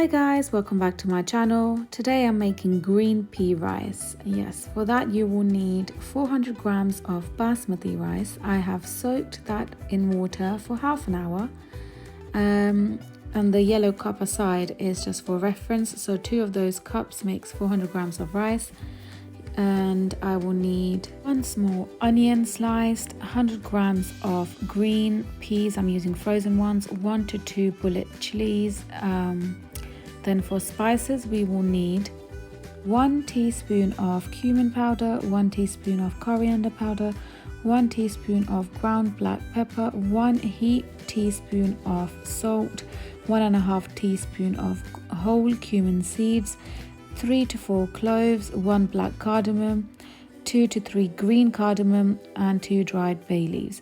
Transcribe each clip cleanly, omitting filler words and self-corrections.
Hi guys, welcome back to my channel. Today I'm making green pea rice. Yes, for that you will need 400 grams of basmati rice. I have soaked that in water for half an hour. And the yellow cup aside is just for reference. So 2 of those cups makes 400 grams of rice. And I will need 1 small onion sliced, 100 grams of green peas, I'm using frozen ones, 1 to 2 bullet chillies. Then for spices we will need 1 teaspoon of cumin powder, 1 teaspoon of coriander powder, 1 teaspoon of ground black pepper, 1 heaped teaspoon of salt, 1.5 teaspoon of whole cumin seeds, 3 to 4 cloves, 1 black cardamom, 2 to 3 green cardamom and 2 dried bay leaves.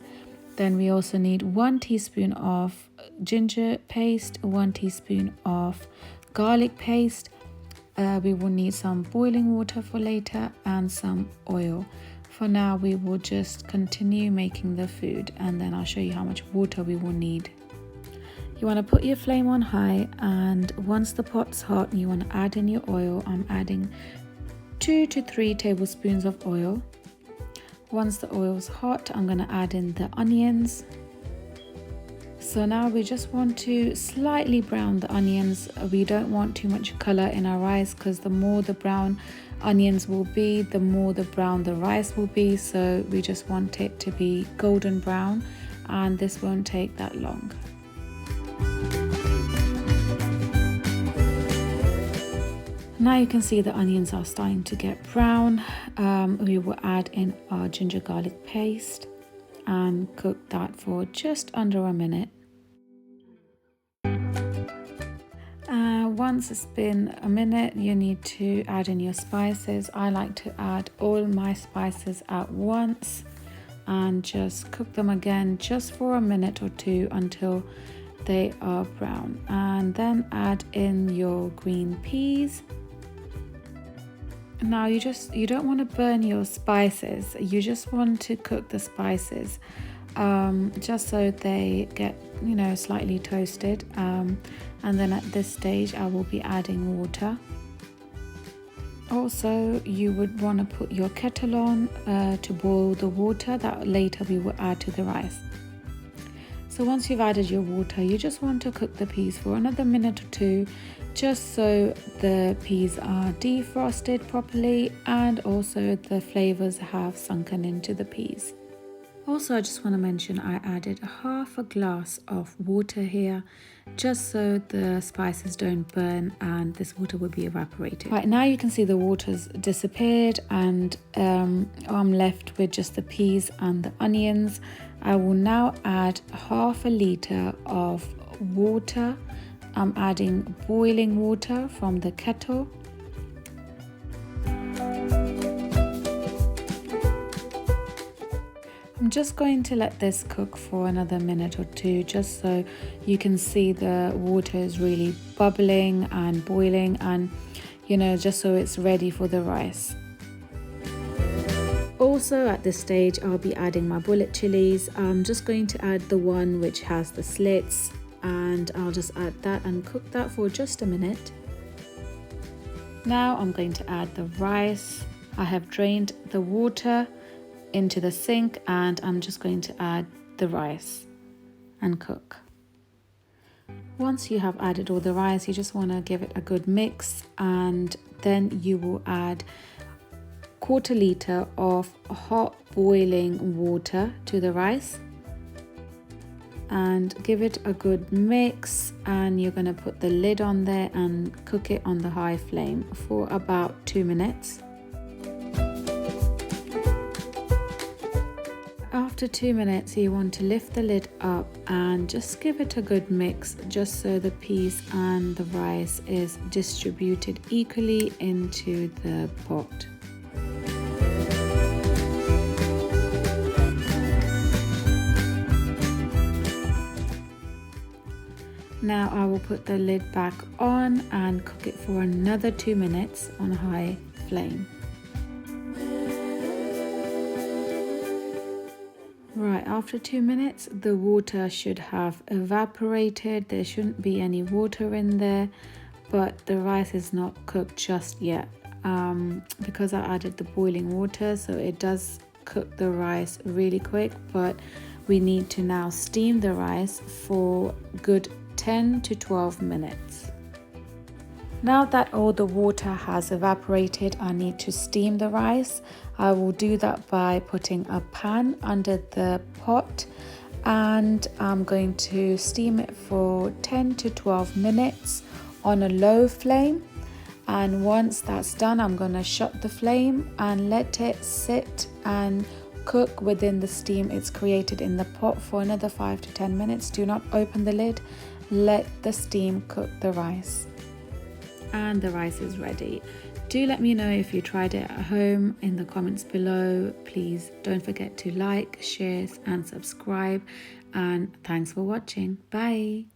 Then we also need 1 teaspoon of ginger paste, 1 teaspoon of garlic paste. We will need some boiling water for later and some oil. For now we will just continue making the food and then I'll show you how much water we will need. You want to put your flame on high, and once the pot's hot you want to add in your oil. I'm adding 2 to 3 tablespoons of oil. Once the oil's hot, I'm going to add in the onions. So now we just want to slightly brown the onions. We don't want too much color in our rice because the more the brown onions will be, the more the brown the rice will be. So we just want it to be golden brown, and this won't take that long. Now you can see the onions are starting to get brown. We will add in our ginger garlic paste and cook that for just under a minute. Once it's been a minute, you need to add in your spices. I like to add all my spices at once and just cook them again just for a minute or two until they are brown, and then add in your green peas. Now you don't want to burn your spices, you just want to cook the spices just so they get slightly toasted, and then at this stage I will be adding water. Also you would want to put your kettle on to boil the water that later we will add to the rice. So once you've added your water, you just want to cook the peas for another minute or two, just so the peas are defrosted properly and also the flavors have sunken into the peas. Also, I just want to mention I added half a glass of water here, just so the spices don't burn and this water will be evaporated. Right, now you can see the water's disappeared and I'm left with just the peas and the onions. I will now add half a liter of water. I'm adding boiling water from the kettle. I'm just going to let this cook for another minute or two, just so you can see the water is really bubbling and boiling, and just so it's ready for the rice. Also at this stage I'll be adding my bullet chillies. I'm just going to add the one which has the slits, and I'll just add that and cook that for just a minute. Now I'm going to add the rice. I have drained the water into the sink and I'm just going to add the rice and cook. Once you have added all the rice, you just want to give it a good mix, and then you will add 1/4 liter of hot boiling water to the rice and give it a good mix, and you're going to put the lid on there and cook it on the high flame for about 2 minutes. After 2 minutes you want to lift the lid up and just give it a good mix, just so the peas and the rice is distributed equally into the pot. Now I will put the lid back on and cook it for another 2 minutes on high flame. Right, after 2 minutes the water should have evaporated. There shouldn't be any water in there, but the rice is not cooked just yet because I added the boiling water, so it does cook the rice really quick. But we need to now steam the rice for good 10 to 12 minutes. Now that all the water has evaporated, I need to steam the rice. I will do that by putting a pan under the pot, and I'm going to steam it for 10 to 12 minutes on a low flame. And once that's done, I'm going to shut the flame and let it sit and cook within the steam it's created in the pot for another 5 to 10 minutes. Do not open the lid. Let the steam cook the rice. And the rice is ready. Do let me know if you tried it at home in the comments below. Please don't forget to like, share and subscribe. And thanks for watching. Bye.